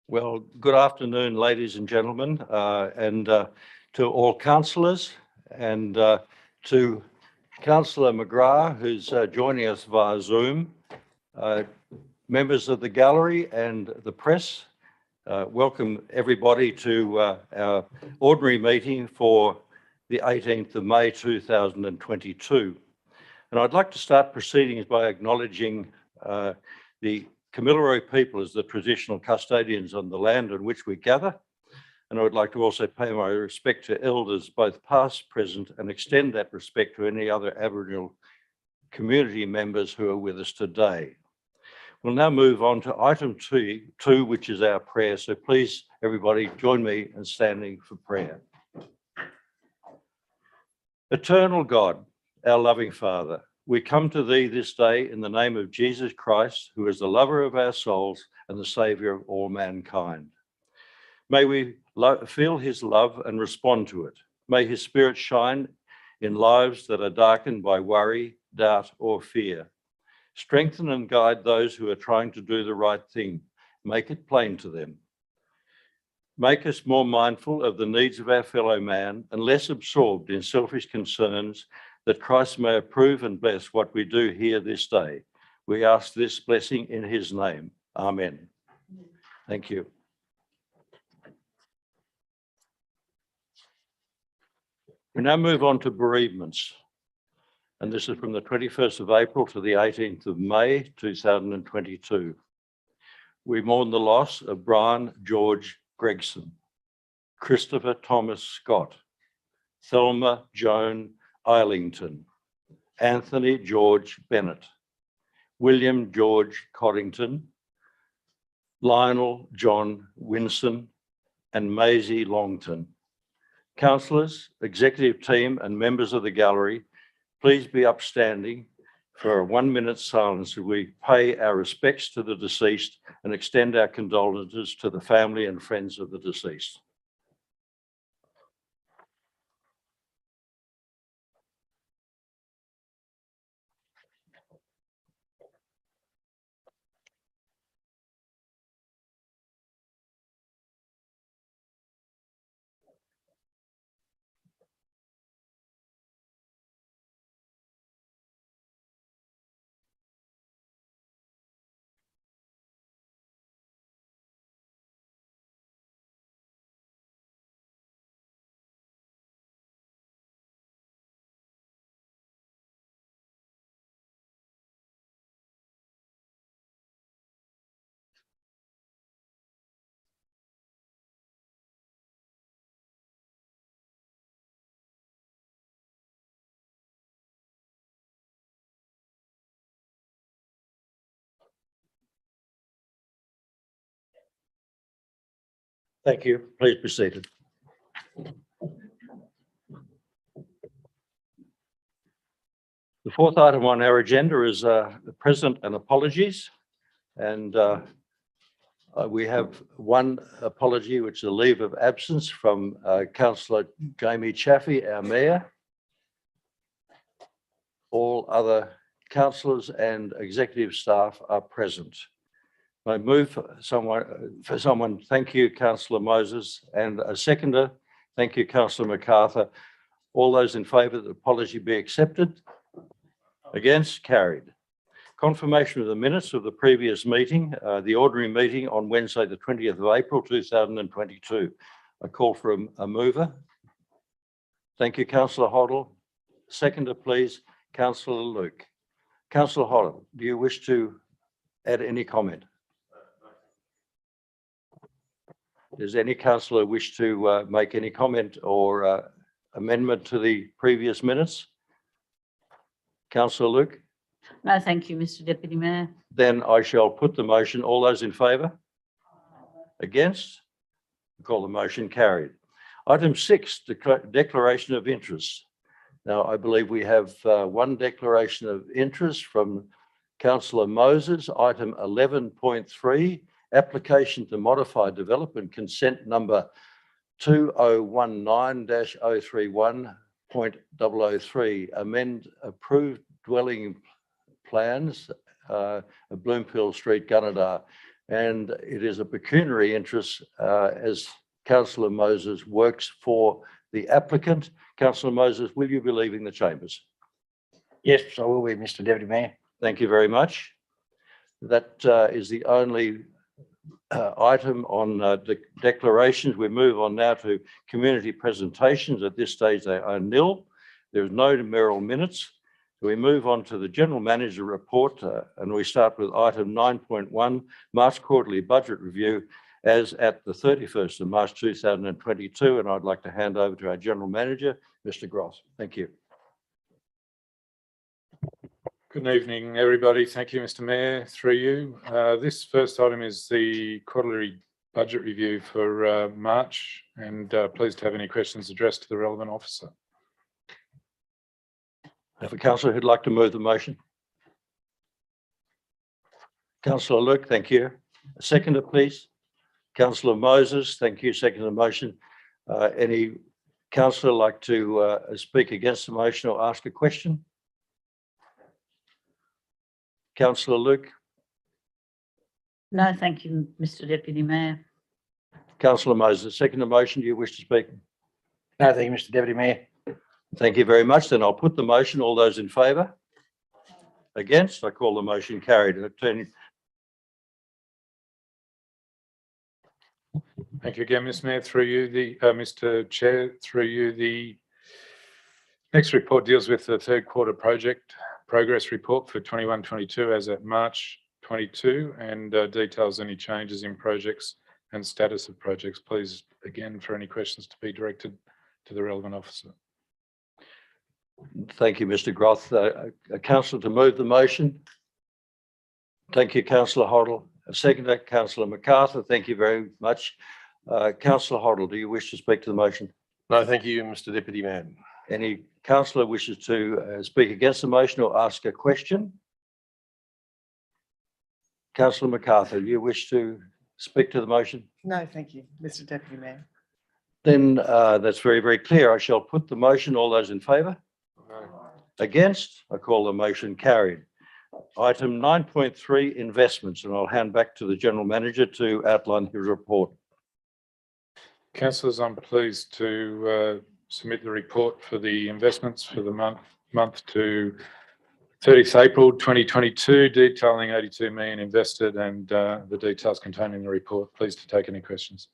Well, good afternoon, ladies and gentlemen, and to all councillors and to Councillor McGrath, who's joining us via Zoom, members of the gallery and the press. Welcome everybody to our ordinary meeting for the 18th of May 2022. And I'd like to start proceedings by acknowledging the Kamilaroi people as the traditional custodians on the land on which we gather. And I would like to also pay my respect to elders, both past, present, and extend that respect to any other Aboriginal community members who are with us today. We'll now move on to item two, which is our prayer. So please, everybody, join me in standing for prayer. Eternal God, our loving Father, we come to thee this day in the name of Jesus Christ, who is the lover of our souls and the saviour of all mankind. May we feel his love and respond to it. May his spirit shine in lives that are darkened by worry, doubt, or fear. Strengthen and guide those who are trying to do the right thing. Make it plain to them. Make us more mindful of the needs of our fellow man and less absorbed in selfish concerns, that Christ may approve and bless what we do here this day. We ask this blessing in his name. Amen. Thank you. We now move on to bereavements. And this is from the 21st of April to the 18th of May 2022. We mourn the loss of Brian George Gregson, Christopher Thomas Scott, Thelma Joan Eilington, Anthony George Bennett, William George Coddington, Lionel John Winson, and Maisie Longton. Councillors, executive team, and members of the gallery, please be upstanding for a 1 minute silence as we pay our respects to the deceased and extend our condolences to the family and friends of the deceased. Thank you. Please be seated. The fourth item on our agenda is the present and apologies. And we have one apology, which is a leave of absence from Councillor Jamie Chaffey, our Mayor. All other councillors and executive staff are present. I move for someone, thank you, Councillor Moses, and a seconder, thank you, Councillor MacArthur. All those in favour that the apology be accepted? Against? Carried. Confirmation of the minutes of the previous meeting, the ordinary meeting on Wednesday, the 20th of April, 2022. I call for a mover. Thank you, Councillor Hoddle. Seconder, please, Councillor Luke. Councillor Hoddle, do you wish to add any comment? Does any councillor wish to make any comment or amendment to the previous minutes? Councillor Luke? No, thank you, Mr. Deputy Mayor. Then I shall put the motion. All those in favour? Against? Call the motion carried. Item 6, declaration of interest. Now, I believe we have one declaration of interest from Councillor Moses, item 11.3, application to modify development consent number 2019-031.003, amend approved dwelling plans of Bloomfield Street, Gunnedah, and it is a pecuniary interest as Councillor Moses works for the applicant. Councillor Moses, will you be leaving the chambers? Yes, I will be, Mr. Deputy Mayor. Thank you very much. That is the only item on declarations. We move on now to community presentations. At this stage, they are nil. There's no mayoral minutes. We move on to the General Manager report, and we start with item 9.1, March Quarterly Budget Review, as at the 31st of March 2022. And I'd like to hand over to our General Manager, Mr. Gross. Thank you. Good evening, everybody. Thank you, Mr. Mayor, through you. This first item is the quarterly budget review for March, and pleased to have any questions addressed to the relevant officer. Have a councillor who'd like to move the motion? Councillor Luke, thank you. A seconder, please. Councillor Moses, thank you. Second the motion. Any councillor like to speak against the motion or ask a question? Councillor Luke. No, thank you, Mr. Deputy Mayor. Councillor Moses, second the motion. Do you wish to speak? No, thank you, Mr. Deputy Mayor. Thank you very much. Then I'll put the motion. All those in favour? Against? I call the motion carried. Thank you again, Mr. Mayor, through you, Mr. Chair, through you. The next report deals with the third quarter project progress report for 21-22 as at March 22, and details any changes in projects and status of projects. Please, again, for any questions to be directed to the relevant officer. Thank you, Mr. Groth. A councillor to move the motion. Thank you, Councillor Hoddle. A seconder, Councillor MacArthur. Thank you very much. Councillor Hoddle, do you wish to speak to the motion? No, thank you, Mr. Deputy Mayor. Any councillor wishes to speak against the motion or ask a question? Councillor MacArthur, do you wish to speak to the motion? No, thank you, Mr. Deputy Mayor. Then that's very, very clear. I shall put the motion. All those in favour? Against? I call the motion carried. Item 9.3, investments, and I'll hand back to the General Manager to outline his report. Councillors, I'm pleased to submit the report for the investments for the month to 30th April 2022, detailing 82 million invested, and the details contained in the report. Pleased to take any questions.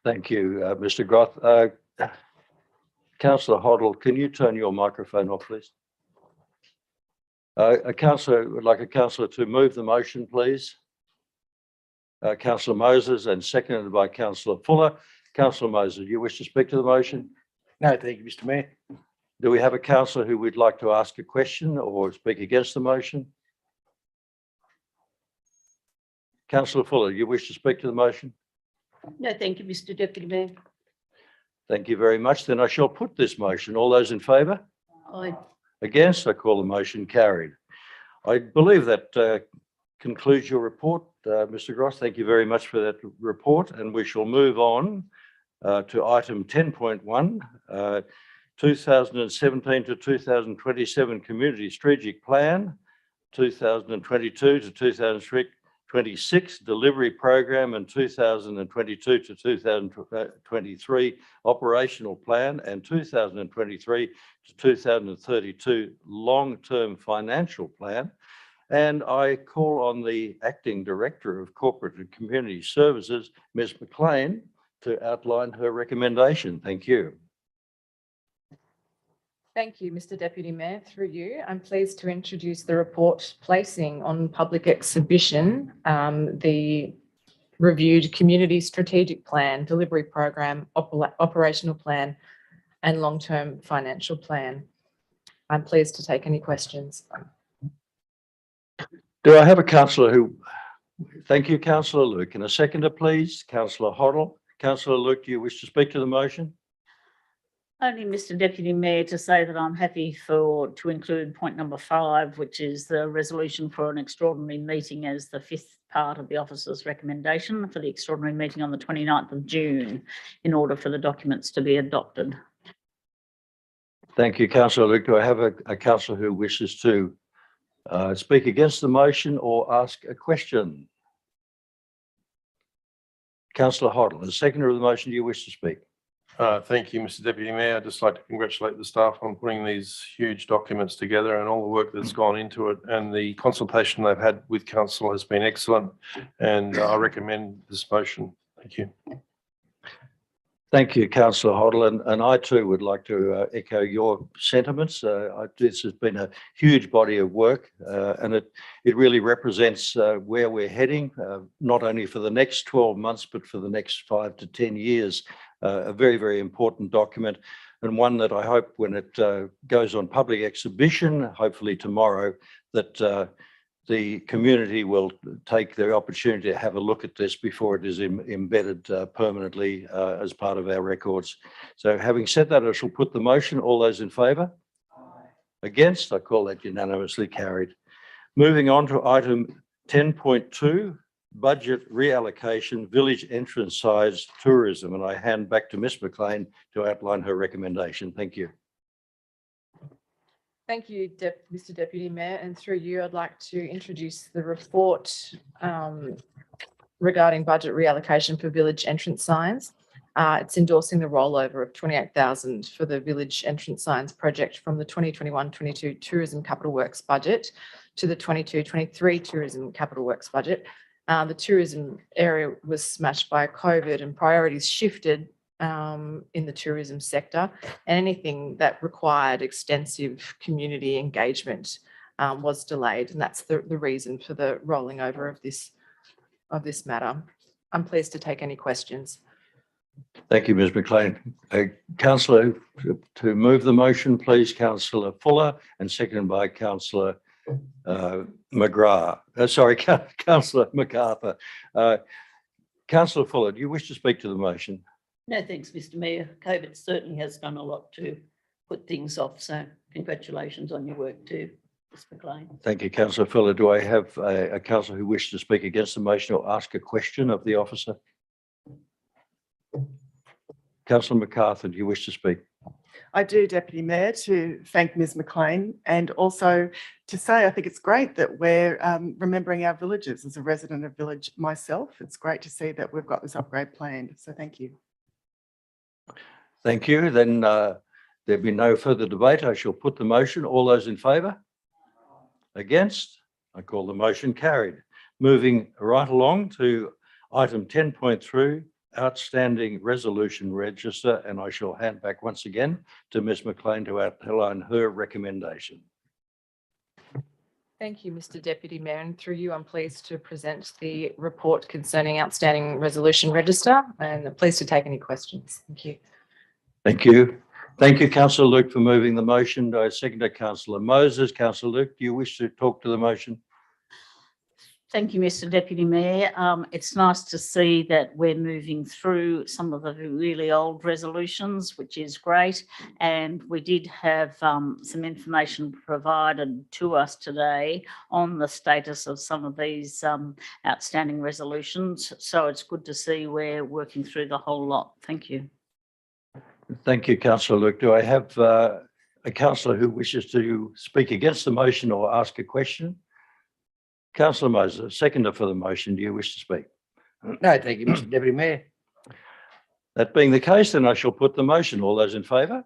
Thank you, Mr. Groth. Councillor Hoddle, can you turn your microphone off, please? A councillor would like a councillor to move the motion, please. Councillor Moses, and seconded by Councillor Fuller. Councillor Moses, do you wish to speak to the motion? No, thank you, Mr. Mayor. Do we have a councillor who would like to ask a question or speak against the motion? Councillor Fuller, do you wish to speak to the motion? No, thank you, Mr. Deputy Mayor. Thank you very much. Then I shall put this motion. All those in favour? Aye. Against? I call the motion carried. I believe that concludes your report, Mr. Gross. Thank you very much for that report. And we shall move on to item 10.1, 2017 to 2027 Community Strategic Plan, 2022 to 2026 Delivery Program, and 2022 to 2023 Operational Plan, and 2023 to 2032 Long-Term Financial Plan. And I call on the Acting Director of Corporate and Community Services, Ms. McLean, to outline her recommendation. Thank you. Thank you, Mr. Deputy Mayor. Through you, I'm pleased to introduce the report placing on public exhibition the reviewed Community Strategic Plan, Delivery Program, Operational Plan, and Long-Term Financial Plan. I'm pleased to take any questions. Do I have a councillor who? Thank you, Councillor Luke. And a seconder, please. Councillor Hoddle. Councillor Luke, do you wish to speak to the motion? Only, Mr. Deputy Mayor, to say that I'm happy to include point number 5, which is the resolution for an extraordinary meeting as the 5th part of the officer's recommendation for the extraordinary meeting on the 29th of June, in order for the documents to be adopted. Thank you, Councillor Luke. Do I have a councillor who wishes to speak against the motion or ask a question? Councillor Hoddle, as seconder of the motion, do you wish to speak? Thank you, Mr Deputy Mayor. I'd just like to congratulate the staff on putting these huge documents together and all the work that's gone into it, and the consultation they've had with council has been excellent, and I recommend this motion. Thank you. Thank you, Councillor Hoddle, and I too would like to echo your sentiments. This has been a huge body of work, and it really represents where we're heading, not only for the next 12 months, but for the next 5 to 10 years. A very, very important document, and one that I hope when it goes on public exhibition, hopefully tomorrow, that the community will take the opportunity to have a look at this before it is embedded permanently as part of our records. So having said that, I shall put the motion. All those in favour? Against? I call that unanimously carried. Moving on to item 10.2, budget reallocation, village entrance signs, tourism. And I hand back to Ms McLean to outline her recommendation. Thank you. Thank you, Mr Deputy Mayor, and through you, I'd like to introduce the report regarding budget reallocation for village entrance signs. It's endorsing the rollover of 28,000 for the village entrance signs project from the 2021-22 Tourism Capital Works budget to the 22-23 Tourism Capital Works budget. The tourism area was smashed by COVID and priorities shifted in the tourism sector, and anything that required extensive community engagement was delayed, and that's the reason for the rolling over of this matter. I'm pleased to take any questions. Thank you, Ms McLean. Councillor, to move the motion, please, Councillor Fuller, and seconded by Councillor McGrath. Councillor MacArthur. Councillor Fuller, do you wish to speak to the motion? No, thanks, Mr Mayor. COVID certainly has done a lot to put things off, so congratulations on your work too, Ms McLean. Thank you, Councillor Fuller. Do I have a councillor who wishes to speak against the motion or ask a question of the officer? Councillor MacArthur, do you wish to speak? I do, Deputy Mayor, to thank Ms McLean, and also to say I think it's great that we're remembering our villages. As a resident of village myself, it's great to see that we've got this upgrade planned. So thank you. Thank you. Then there'll be no further debate. I shall put the motion. All those in favour? Against? I call the motion carried. Moving right along to item 10.3, outstanding resolution register, and I shall hand back once again to Ms McLean to outline her recommendation. Thank you, Mr Deputy Mayor, and through you, I'm pleased to present the report concerning outstanding resolution register, and I'm pleased to take any questions. Thank you. Thank you. Thank you, Councillor Luke, for moving the motion. I second Councillor Moses. Councillor Luke, do you wish to talk to the motion? Thank you, Mr Deputy Mayor. It's nice to see that we're moving through some of the really old resolutions, which is great. And we did have some information provided to us today on the status of some of these outstanding resolutions. So it's good to see we're working through the whole lot. Thank you. Thank you, Councillor Luke. Do I have a councillor who wishes to speak against the motion or ask a question? Councillor Moses, seconder for the motion, do you wish to speak? No, thank you, Mr Deputy Mayor. That being the case, then I shall put the motion. All those in favour?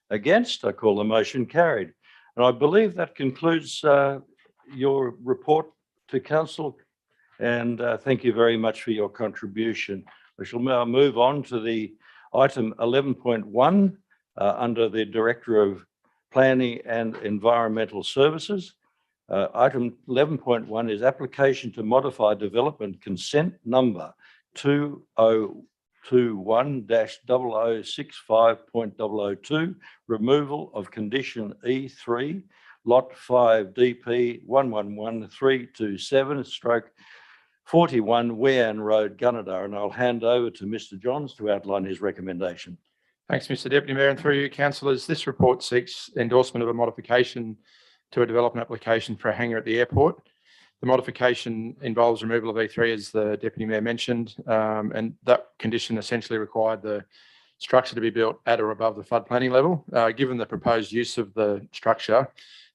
Against? I call the motion carried. And I believe that concludes your report to council. And thank you very much for your contribution. We shall now move on to the item 11.1 under the Director of Planning and Environmental Services. Item 11.1 is application to modify development consent number 2021-0065.002, removal of condition E3, lot 5 DP 111327/41 Wean Road, Gunnedah. And I'll hand over to Mr Johns to outline his recommendation. Thanks, Mr Deputy Mayor, and through you, councillors. This report seeks endorsement of a modification to a development application for a hangar at the airport. The modification involves removal of E3, as the Deputy Mayor mentioned, and that condition essentially required the structure to be built at or above the flood planing level. Given the proposed use of the structure,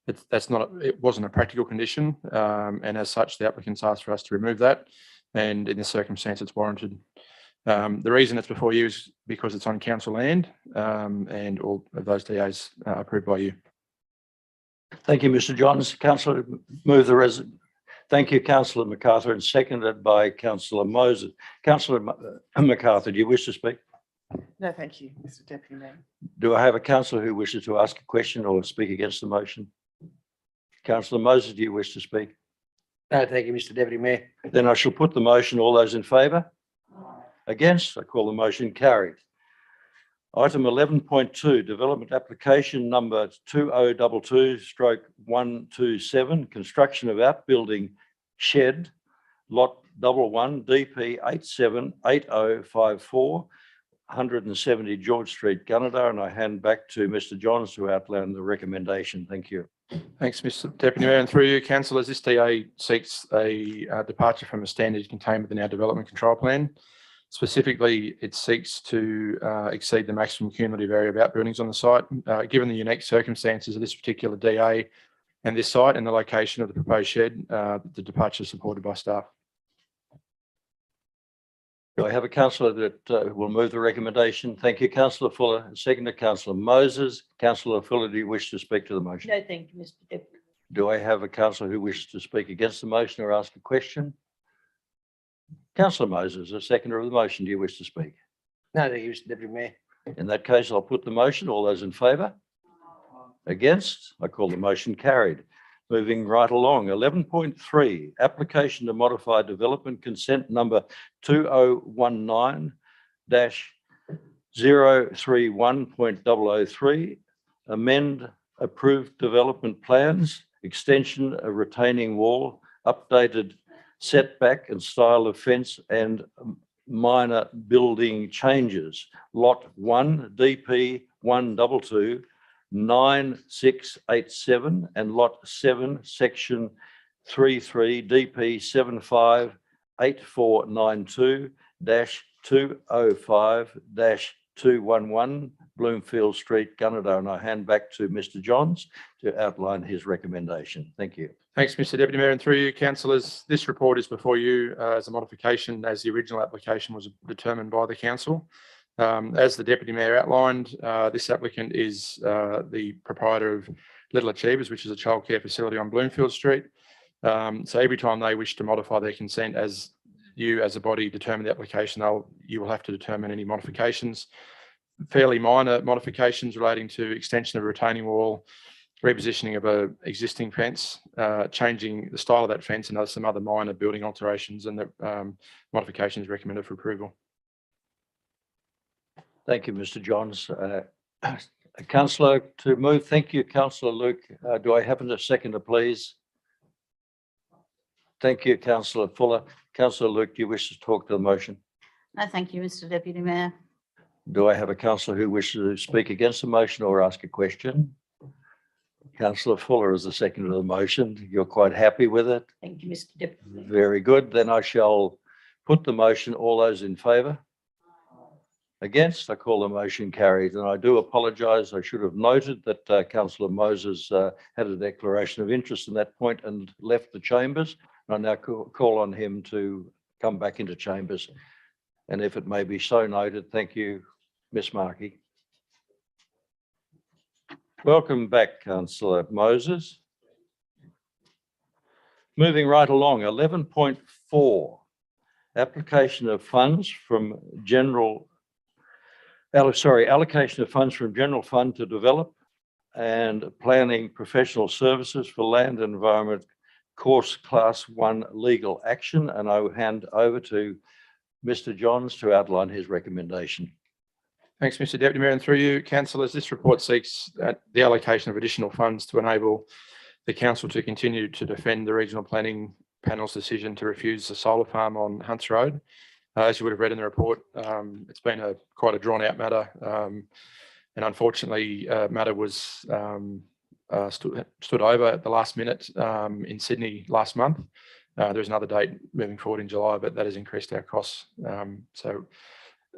it wasn't a practical condition. And as such, the applicants asked for us to remove that. And in this circumstance, it's warranted. The reason it's before you is because it's on council land, and all of those DAs are approved by you. Thank you, Mr. Johns. Councillor, move the thank you, Councillor MacArthur, and seconded by Councillor Moses. Councillor MacArthur, do you wish to speak? No, thank you, Mr Deputy Mayor. Do I have a councillor who wishes to ask a question or speak against the motion? Councillor Moses, do you wish to speak? No, thank you, Mr Deputy Mayor. Then I shall put the motion. All those in favour? Against? I call the motion carried. Item 11.2, development application number 2022/127, construction of outbuilding shed, lot 11, DP 878054, 170 George Street, Gunnedah, and I hand back to Mr. Johns to outline the recommendation. Thank you. Thanks, Mr Deputy Mayor, and through you, councillors, this DA seeks a departure from a standard contained within our development control plan. Specifically, it seeks to exceed the maximum cumulative area of outbuildings on the site. Given the unique circumstances of this particular DA and this site and the location of the proposed shed, the departure is supported by staff. Do I have a councillor that will move the recommendation? Thank you, Councillor Fuller. Seconded, Councillor Moses. Councillor Fuller, do you wish to speak to the motion? No, thank you, Mr Deputy. Do I have a councillor who wishes to speak against the motion or ask a question? Councillor Moses, a seconder of the motion, do you wish to speak? No, thank you, Mr Deputy Mayor. In that case, I'll put the motion. All those in favour? Against? I call the motion carried. Moving right along, 11.3, application to modify development consent number 2019-031.003, amend approved development plans, extension of retaining wall, updated setback and style of fence, and minor building changes. Lot 1, DP 122, 9687, and Lot 7, Section 33, DP 758492-205-211, Bloomfield Street, Gunnedah. And I hand back to Mr. Johns to outline his recommendation. Thank you. Thanks, Mr Deputy Mayor, and through you, councillors, this report is before you as a modification as the original application was determined by the council. As the Deputy Mayor outlined, this applicant is the proprietor of Little Achievers, which is a childcare facility on Bloomfield Street. So every time they wish to modify their consent, as you as a body determine the application, you will have to determine any modifications, fairly minor modifications relating to extension of a retaining wall, repositioning of a existing fence, changing the style of that fence, and some other minor building alterations, and the modifications recommended for approval. Thank you, Mr. Johns. Councillor to move. Thank you, Councillor Luke. Do I happen to seconder, please? Thank you, Councillor Fuller. Councillor Luke, do you wish to talk to the motion? No, thank you, Mr Deputy Mayor. Do I have a councillor who wishes to speak against the motion or ask a question? Councillor Fuller is the seconder of the motion. You're quite happy with it? Thank you, Mr Deputy. Very good. Then I shall put the motion. All those in favour? Against? I call the motion carried. And I do apologise. I should have noted that Councillor Moses had a declaration of interest in that point and left the chambers. I now call on him to come back into chambers. And if it may be so noted, thank you, Ms. Markey. Welcome back, Councillor Moses. Moving right along, 11.4, application of funds from allocation of funds from general fund to develop and planning professional services for land and environment course class 1 legal action. And I will hand over to Mr. Johns to outline his recommendation. Thanks, Mr Deputy Mayor, and through you, councillors, this report seeks the allocation of additional funds to enable the council to continue to defend the regional planning panel's decision to refuse the solar farm on Hunts Road. As you would have read in the report, it's been quite a drawn-out matter, and unfortunately, matter was stood over at the last minute in Sydney last month. There's another date moving forward in July, but that has increased our costs. So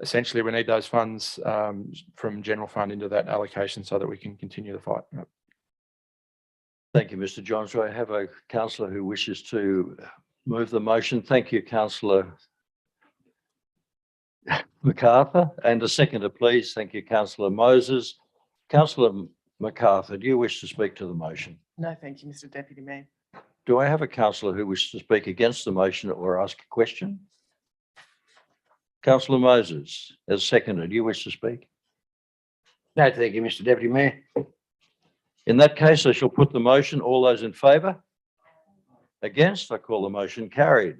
essentially, we need those funds from general fund into that allocation so that we can continue the fight. Thank you, Mr. Johns. Do I have a councillor who wishes to move the motion? Thank you, councillor MacArthur. And a seconder, please. Thank you, councillor Moses. Councillor MacArthur, do you wish to speak to the motion? No, thank you, Mr Deputy Mayor. Do I have a councillor who wishes to speak against the motion or ask a question? Councillor Moses, as seconder, do you wish to speak? No, thank you, Mr Deputy Mayor. In that case, I shall put the motion. All those in favour? Against? I call the motion carried.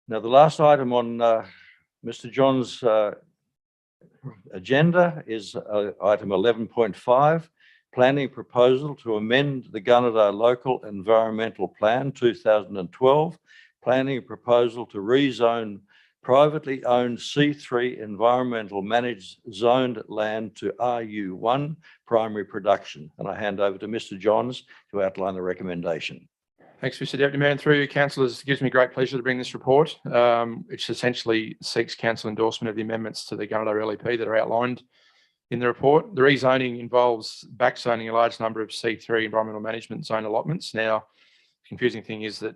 Now, the last item on Mr. John's agenda is item 11.5, planning proposal to amend the Gunnedah Local Environmental Plan 2012, planning proposal to rezone privately owned C3 environmental managed zoned land to RU1 primary production. And I hand over to Mr. Johns to outline the recommendation. Thanks, Mr Deputy Mayor. And through you, councillors, it gives me great pleasure to bring this report, which essentially seeks council endorsement of the amendments to the Gunnedah LEP that are outlined in the report. The rezoning involves backzoning a large number of C3 environmental management zone allotments. Now, the confusing thing is that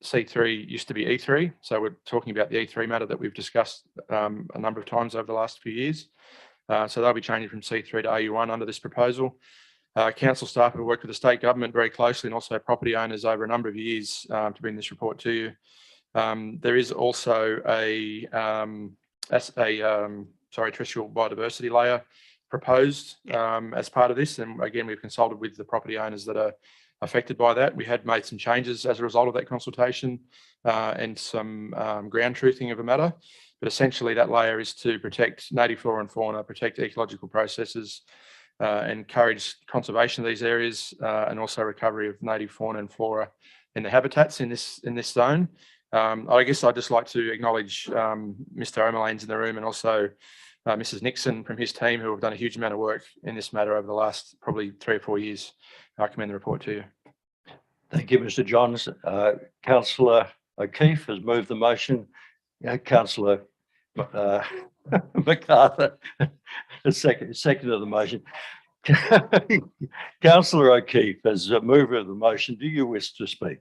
C3 used to be E3. So we're talking about the E3 matter that we've discussed a number of times over the last few years. So they'll be changing from C3 to RU1 under this proposal. Council staff have worked with the state government very closely and also property owners over a number of years to bring this report to you. There is also a terrestrial biodiversity layer proposed as part of this. And again, we've consulted with the property owners that are affected by that. We had made some changes as a result of that consultation and some ground truthing of a matter. But essentially that layer is to protect native flora and fauna, protect ecological processes, encourage conservation of these areas and also recovery of native fauna and flora in the habitats in this zone. I guess I'd just like to acknowledge Mr. O'Malane's in the room and also Mrs. Nixon from his team who have done a huge amount of work in this matter over the last probably 3 or 4 years. I commend the report to you. Thank you, Mr. Johns. Councillor O'Keefe has moved the motion. Councillor MacArthur, second of the motion. Councillor O'Keefe, as a mover of the motion, do you wish to speak?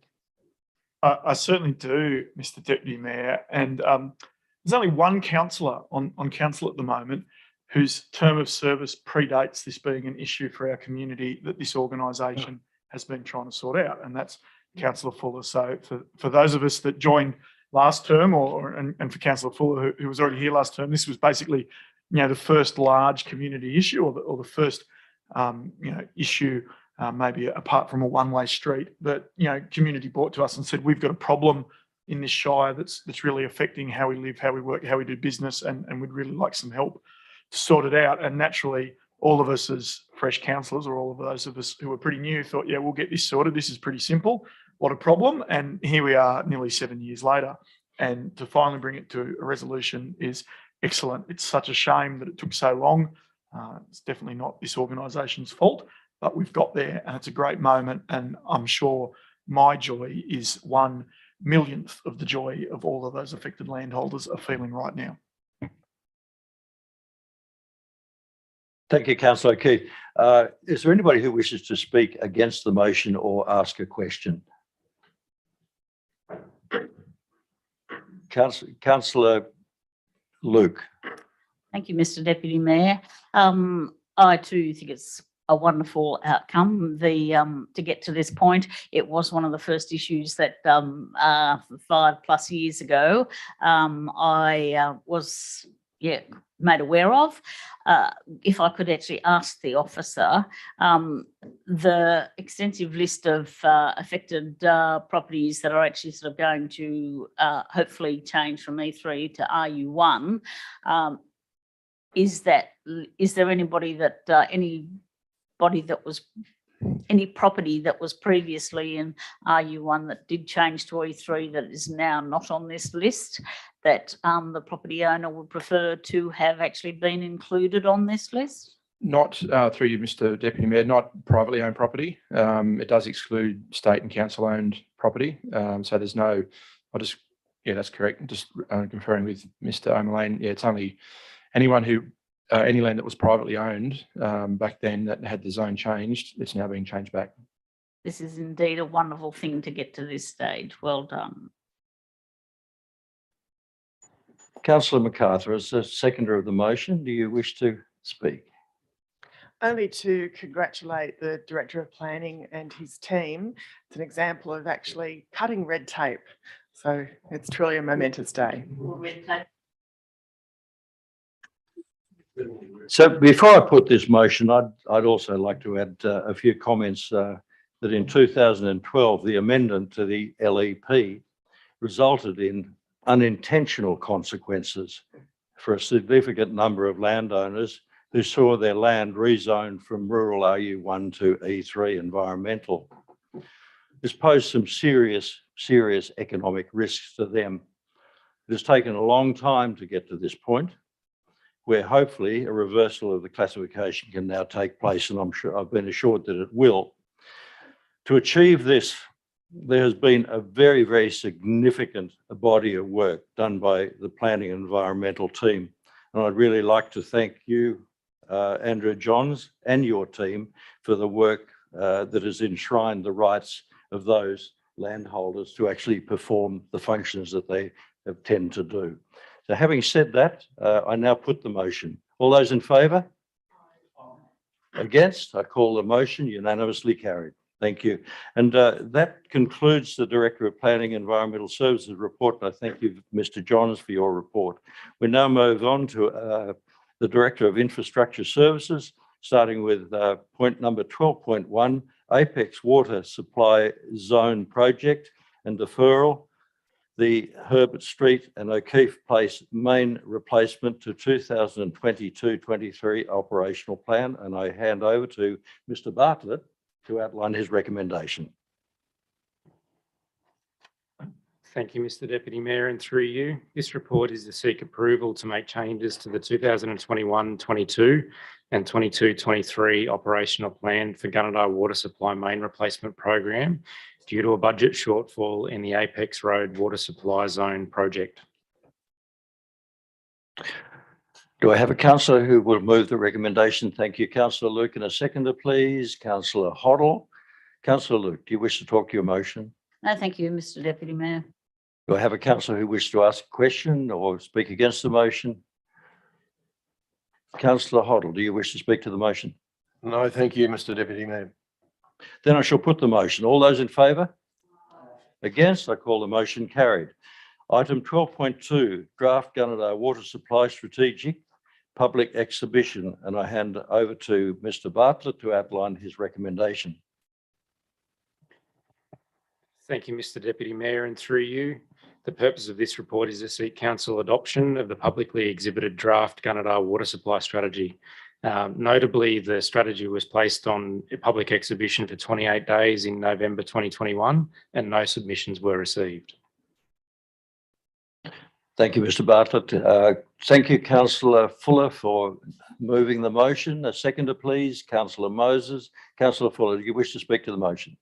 I certainly do, Mr. Deputy Mayor. And there's only one councillor on council at the moment whose term of service predates this being an issue for our community that this organisation has been trying to sort out, and that's Councillor Fuller. So for those of us that joined last term, and for Councillor Fuller who was already here last term, this was basically the first large community issue or the first issue maybe apart from a one-way street that community brought to us and said we've got a problem in this shire that's really affecting how we live, how we work, how we do business, and we'd really like some help to sort it out. And naturally, all of us as fresh councillors, or all of those of us who were pretty new, thought, yeah, we'll get this sorted. This is pretty simple. What a problem. And here we are nearly 7 years later. And to finally bring it to a resolution is excellent. It's such a shame that it took so long. It's definitely not this organisation's fault, but we've got there and it's a great moment. And I'm sure my joy is 1/1,000,000th of the joy of all of those affected landholders are feeling right now. Thank you, Councillor O'Keefe. Is there anybody who wishes to speak against the motion or ask a question? Councillor Luke. Thank you, Mr. Deputy Mayor. I too think it's a wonderful outcome. To get to this point, it was one of the first issues that 5+ years ago I was made aware of. If I could actually ask the officer, the extensive list of affected properties that are actually sort of going to hopefully change from E3 to RU1, is there anybody that any property that was previously in RU1 that did change to E3 that is now not on this list, that the property owner would prefer to have actually been included on this list? Not through you, Mr. Deputy Mayor, not privately owned property. It does exclude state and council owned property. So there's no, that's correct. Just conferring with Mr. O'Malane. Yeah, it's only anyone who any land that was privately owned back then that had the zone changed, it's now being changed back. This is indeed a wonderful thing to get to this stage. Well done. Councillor MacArthur, as the seconder of the motion, do you wish to speak? Only to congratulate the Director of Planning and his team. It's an example of actually cutting red tape. So it's truly a momentous day. So before I put this motion, I'd also like to add a few comments that in 2012, the amendment to the LEP resulted in unintentional consequences for a significant number of landowners who saw their land rezoned from rural RU1 to E3 environmental. This posed some serious economic risks to them. It has taken a long time to get to this point, where hopefully a reversal of the classification can now take place, and I've been assured that it will. To achieve this, there has been a very significant body of work done by the planning and environmental team. And I'd really like to thank you, Andrew Johns, and your team for the work that has enshrined the rights of those landholders to actually perform the functions that they tend to do. So having said that, I now put the motion. All those in favour? Against? I call the motion unanimously carried. Thank you. And that concludes the Director of Planning and Environmental Services report. I thank you, Mr. Johns, for your report. We now move on to the Director of Infrastructure Services, starting with point number 12.1, Apex Water Supply Zone Project and deferral, the Herbert Street and O'Keefe Place main replacement to 2022-23 operational plan. And I hand over to Mr. Bartlett to outline his recommendation. Thank you, Mr. Deputy Mayor, and through you. This report is to seek approval to make changes to the 2021-22 and 22-23 operational plan for Gunnedah Water Supply Main Replacement Program due to a budget shortfall in the Apex Road Water Supply Zone project. Do I have a councillor who will move the recommendation? Thank you, Councillor Luke, and a seconder, please. Councillor Hoddle. Councillor Luke, do you wish to talk to your motion? No, thank you, Mr. Deputy Mayor. Do I have a councillor who wishes to ask a question or speak against the motion? Councillor Hoddle, do you wish to speak to the motion? No, thank you, Mr. Deputy Mayor. Then I shall put the motion. All those in favour? Against? I call the motion carried. Item 12.2, Draft Gunnedah Water Supply Strategic Public Exhibition, and I hand over to Mr. Bartlett to outline his recommendation. Thank you, Mr. Deputy Mayor, and through you. The purpose of this report is to seek council adoption of the publicly exhibited draft Gunnedah Water Supply Strategy. Notably, the strategy was placed on a public exhibition for 28 days in November 2021, and no submissions were received. Thank you, Mr. Bartlett. Thank you, Councillor Fuller, for moving the motion. A seconder, please. Councillor Moses. Councillor Fuller, do you wish to speak to the motion?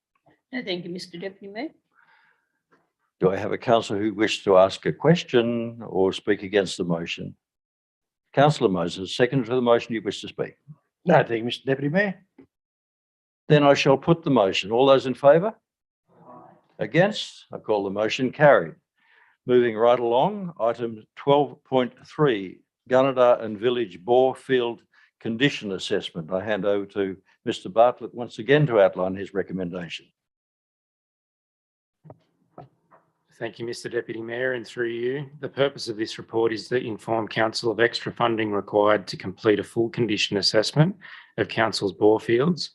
No, thank you, Mr. Deputy Mayor. Do I have a councillor who wishes to ask a question or speak against the motion? Councillor Moses, seconder to the motion, do you wish to speak? No, thank you, Mr. Deputy Mayor. Then I shall put the motion. All those in favour? Against? I call the motion carried. Moving right along, item 12.3, Gunnedah and Village Bore Field Condition Assessment. I hand over to Mr. Bartlett once again to outline his recommendation. Thank you, Mr. Deputy Mayor, and through you. The purpose of this report is to inform council of extra funding required to complete a full condition assessment of council's bore fields,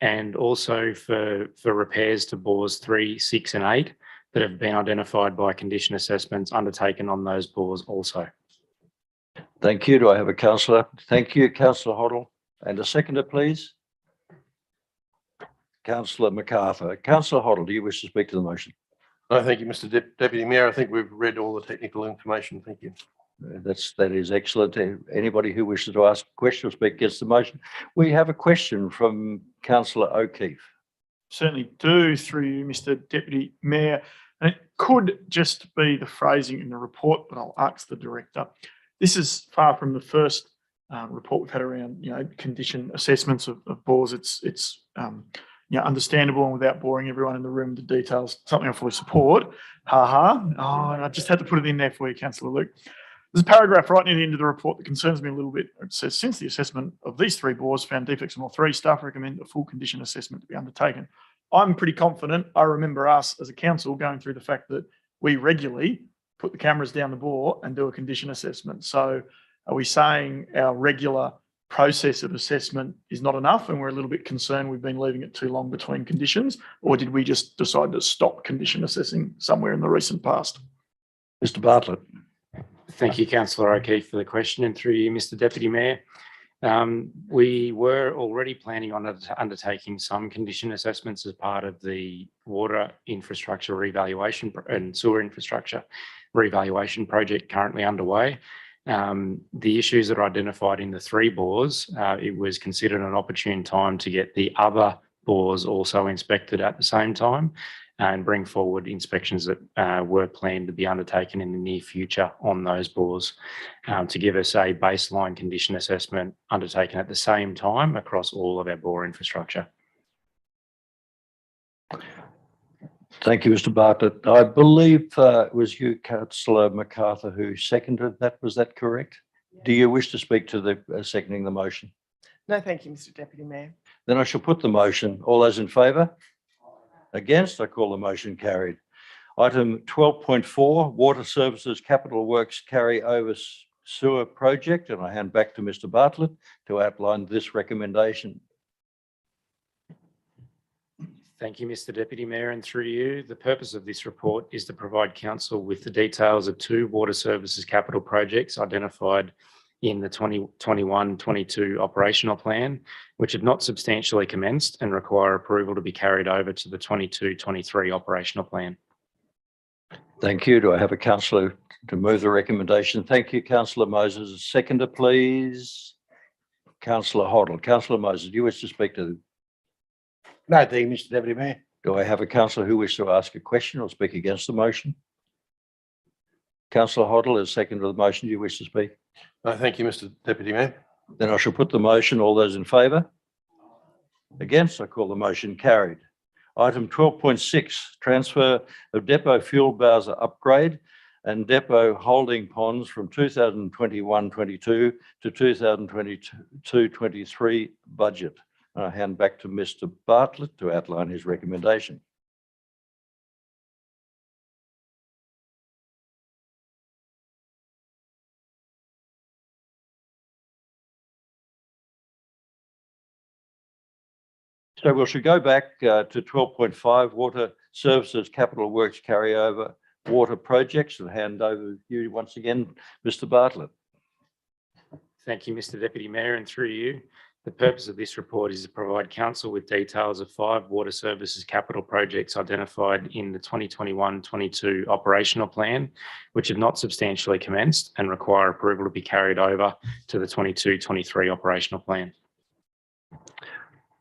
and also for repairs to bores 3, 6 and 8 that have been identified by condition assessments undertaken on those bores also. Thank you. Do I have a councillor? Thank you, Councillor Hoddle. And a seconder, please. Councillor MacArthur. Councillor Hoddle, do you wish to speak to the motion? No, thank you, Mr. Deputy Mayor. I think we've read all the technical information. Thank you. That is excellent. Anybody who wishes to ask a question or speak against the motion? We have a question from Councillor O'Keefe. Certainly do, through you, Mr. Deputy Mayor. And it could just be the phrasing in the report, but I'll ask the director. This is far from the first report we've had around, condition assessments of bores. It's understandable and without boring everyone in the room with the details, something I fully support. Ha ha. Oh, and I just had to put it in there for you, Councillor Luke. There's a paragraph right near the end of the report that concerns me a little bit. It says, since the assessment of these 3 bores found defects in all 3, staff recommend a full condition assessment to be undertaken. I'm pretty confident. I remember us as a council going through the fact that we regularly put the cameras down the bore and do a condition assessment. So are we saying our regular process of assessment is not enough and we're a little bit concerned we've been leaving it too long between conditions? Or did we just decide to stop condition assessing somewhere in the recent past? Mr. Bartlett. Thank you, Councillor O'Keefe, for the question, and through you, Mr Deputy Mayor. We were already planning on undertaking some condition assessments as part of the water infrastructure revaluation and sewer infrastructure revaluation project currently underway. The issues that are identified in the 3 bores, it was considered an opportune time to get the other bores also inspected at the same time and bring forward inspections that were planned to be undertaken in the near future on those bores to give us a baseline condition assessment undertaken at the same time across all of our bore infrastructure. Thank you, Mr. Bartlett. I believe it was you, Councillor MacArthur, who seconded that. Was that correct? Do you wish to speak to the seconding the motion? No, thank you, Mr. Deputy Mayor. Then I shall put the motion. All those in favour? Against? I call the motion carried. Item 12.4, Water Services Capital Works Carryover Sewer Project, and I hand back to Mr. Bartlett to outline this recommendation. Thank you, Mr Deputy Mayor, and through you, the purpose of this report is to provide council with the details of 2 water services capital projects identified in the 2021-22 operational plan, which have not substantially commenced and require approval to be carried over to the 22-23 operational plan. Thank you. Do I have a councillor to move the recommendation? Thank you, Councillor Moses. Seconder, please. Councillor Hoddle. Councillor Moses, do you wish to speak to the... No, thank you, Mr Deputy Mayor. Do I have a councillor who wishes to ask a question or speak against the motion? Councillor Hoddle is second to the motion. Do you wish to speak? No, thank you, Mr Deputy Mayor. Then I shall put the motion. All those in favour? Against? I call the motion carried. Item 12.6, transfer of depot fuel bowser upgrade and depot holding ponds from 2021-22 to 2022-23 budget. I hand back to Mr. Bartlett to outline his recommendation. So we should go back to 12.5, Water Services Capital Works Carryover Water Projects, and hand over you once again, Mr. Bartlett. Thank you, Mr Deputy Mayor, and through you, the purpose of this report is to provide council with details of 5 water services capital projects identified in the 2021-22 operational plan, which have not substantially commenced and require approval to be carried over to the 22-23 operational plan.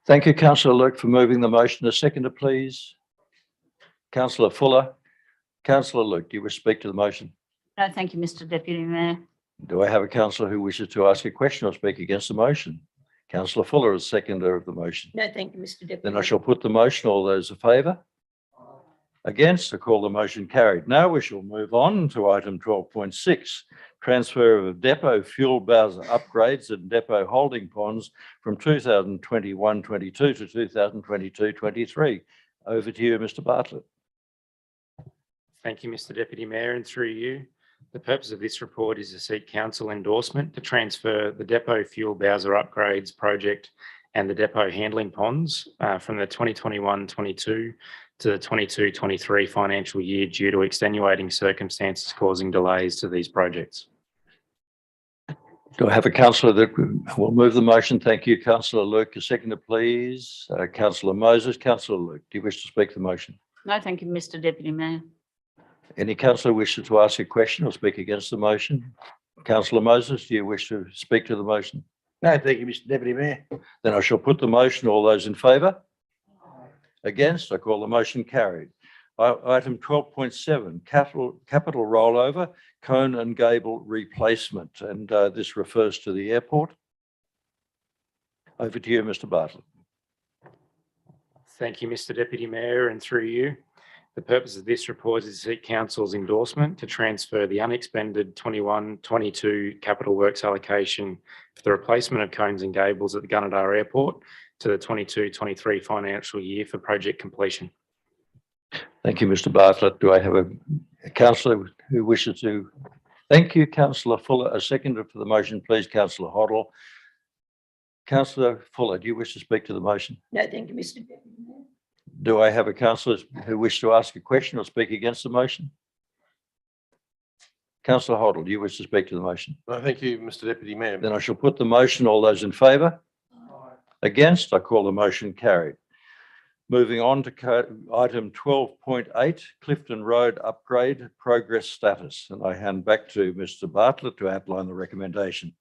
Thank you, Councillor Luke, for moving the motion. A seconder, please. Councillor Fuller. Councillor Luke, do you wish to speak to the motion? No, thank you, Mr Deputy Mayor. Do I have a councillor who wishes to ask a question or speak against the motion? Councillor Fuller is seconder of the motion. No, thank you, Mr Deputy. Then I shall put the motion. All those in favour? Against? I call the motion carried. Now we shall move on to item 12.6, transfer of depot fuel bowser upgrades and depot holding ponds from 2021-22 to 2022-23. Over to you, Mr. Bartlett. Thank you, Mr Deputy Mayor, and through you, the purpose of this report is to seek council endorsement to transfer the depot fuel bowser upgrades project and the depot handling ponds from the 2021-22 to the 22-23 financial year due to extenuating circumstances causing delays to these projects. Do I have a councillor that will move the motion? Thank you, Councillor Luke. A seconder, please. Councillor Moses. Councillor Luke, do you wish to speak to the motion? No, thank you, Mr Deputy Mayor. Any councillor wishes to ask a question or speak against the motion? Councillor Moses, do you wish to speak to the motion? No, thank you, Mr Deputy Mayor. Then I shall put the motion. All those in favour? Against? I call the motion carried. Item 12.7, capital rollover, Cone and Gable replacement, and this refers to the airport. Over to you, Mr. Bartlett. Thank you, Mr Deputy Mayor, and through you. The purpose of this report is to seek council's endorsement to transfer the unexpended 21-22 capital works allocation for the replacement of cones and gables at the Gunnedah Airport to the 22-23 financial year for project completion. Thank you, Mr. Bartlett. Do I have a councillor who wishes to? Thank you, Councillor Fuller. A seconder for the motion, please, Councillor Hoddle. Councillor Fuller, do you wish to speak to the motion? No, thank you, Mr Deputy Mayor. Do I have a councillor who wishes to ask a question or speak against the motion? Councillor Hoddle, do you wish to speak to the motion? No, thank you, Mr Deputy Mayor. Then I shall put the motion. All those in favour? Against? I call the motion carried. Moving on to item 12.8, Clifton Road upgrade progress status. And I hand back to Mr. Bartlett to outline the recommendation.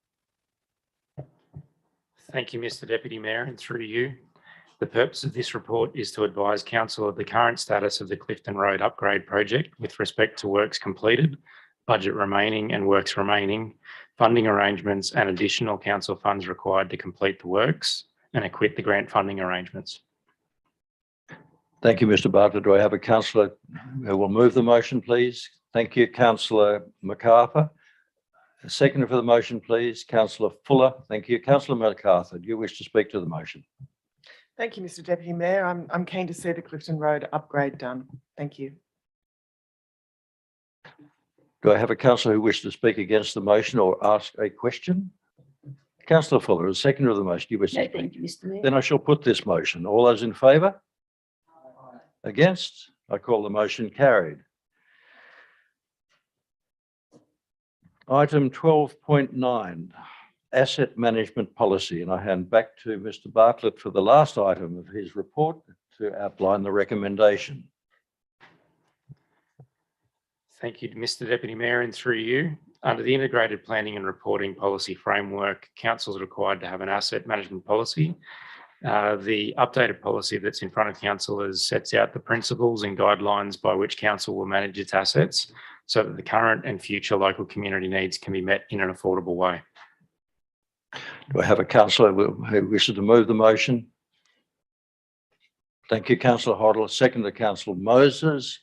Thank you, Mr Deputy Mayor, and through you. The purpose of this report is to advise council of the current status of the Clifton Road upgrade project with respect to works completed, budget remaining and works remaining, funding arrangements and additional council funds required to complete the works and acquit the grant funding arrangements. Thank you, Mr. Bartlett. Do I have a councillor who will move the motion, please? Thank you, Councillor MacArthur. A seconder for the motion, please. Councillor Fuller. Thank you. Councillor MacArthur, do you wish to speak to the motion? Thank you, Mr Deputy Mayor. I'm keen to see the Clifton Road upgrade done. Thank you. Do I have a councillor who wishes to speak against the motion or ask a question? Councillor Fuller, as seconder of the motion, do you wish to No, speak? thank you, Mr Mayor. Then I shall put this motion. All those in favour? Against? I call the motion carried. Item 12.9, asset management policy, and I hand back to Mr. Bartlett for the last item of his report to outline the recommendation. Thank you, Mr Deputy Mayor, and through you. Under the Integrated Planning and Reporting Policy Framework, council is required to have an asset management policy. The updated policy that's in front of council sets out the principles and guidelines by which council will manage its assets so that the current and future local community needs can be met in an affordable way. Do I have a councillor who wishes to move the motion? Thank you, Councillor Hoddle. Second to Councillor Moses.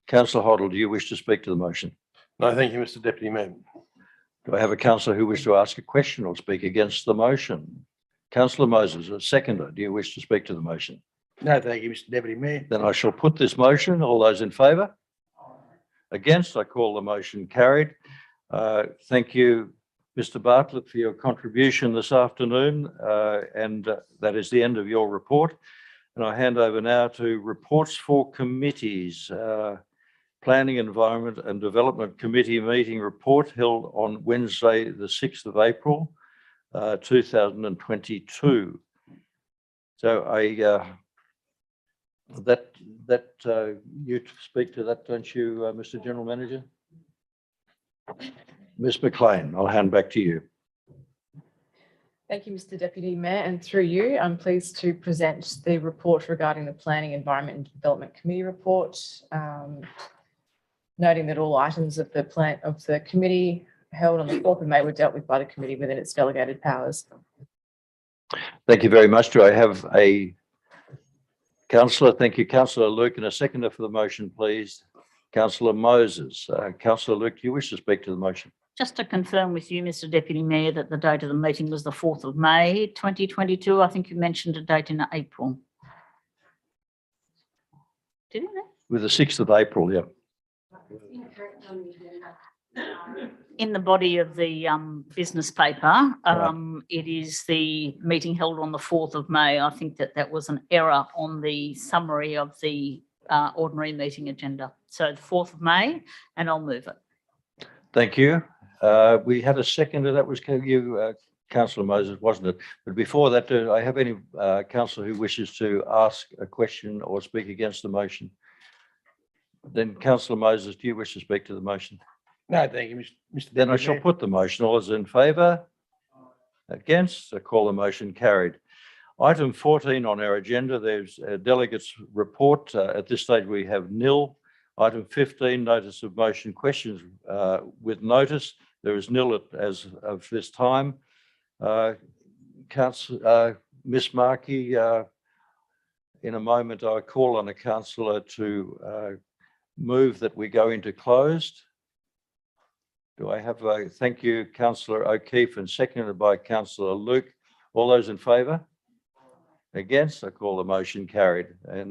Councillor Hoddle, do you wish to speak to the motion? No, thank you, Mr Deputy Mayor. Do I have a councillor who wishes to ask a question or speak against the motion? Councillor Moses, a seconder, do you wish to speak to the motion? No, thank you, Mr Deputy Mayor. Then I shall put this motion. All those in favour? Against? I call the motion carried. Thank you, Mr. Bartlett, for your contribution this afternoon. That is the end of your report. And I hand over now to reports for committees. Planning, Environment and Development Committee meeting report held on Wednesday, the 6th of April, 2022. So you speak to that, don't you, Mr. General Manager? Ms. McLean, I'll hand back to you. Thank you, Mr Deputy Mayor, and through you, I'm pleased to present the report regarding the Planning, Environment and Development Committee report, noting that all items of the committee held on the 4th of May were dealt with by the committee within its delegated powers. Thank you very much. Do I have a councillor? Thank you, Councillor Luke, and a seconder for the motion, please. Councillor Moses. Councillor Luke, do you wish to speak to the motion? Just to confirm with you, Mr Deputy Mayor, that the date of the meeting was the 4th of May, 2022. I think you mentioned a date in April. Did you? With the 6th of April, yeah. In the body of the business paper, it is the meeting held on the 4th of May. I think that was an error on the summary of the ordinary meeting agenda. So the 4th of May, and I'll move it. Thank you. We had a seconder, that was you, Councillor Moses, wasn't it? But before that, do I have any councillor who wishes to ask a question or speak against the motion? Then Councillor Moses, do you wish to speak to the motion? No, thank you, Mr Deputy Then I shall Mayor. put the motion. All those in favour? Against? I call the motion carried. Item 14 on our agenda, there's a delegates report. At this stage, we have nil. Item 15, notice of motion questions with notice. There is nil as of this time. Ms. Markey, in a moment, I call on a councillor to move that we go into closed. Do I have a, thank you, Councillor O'Keefe, and seconded by Councillor Luke. All those in favour? Against? I call the motion carried. And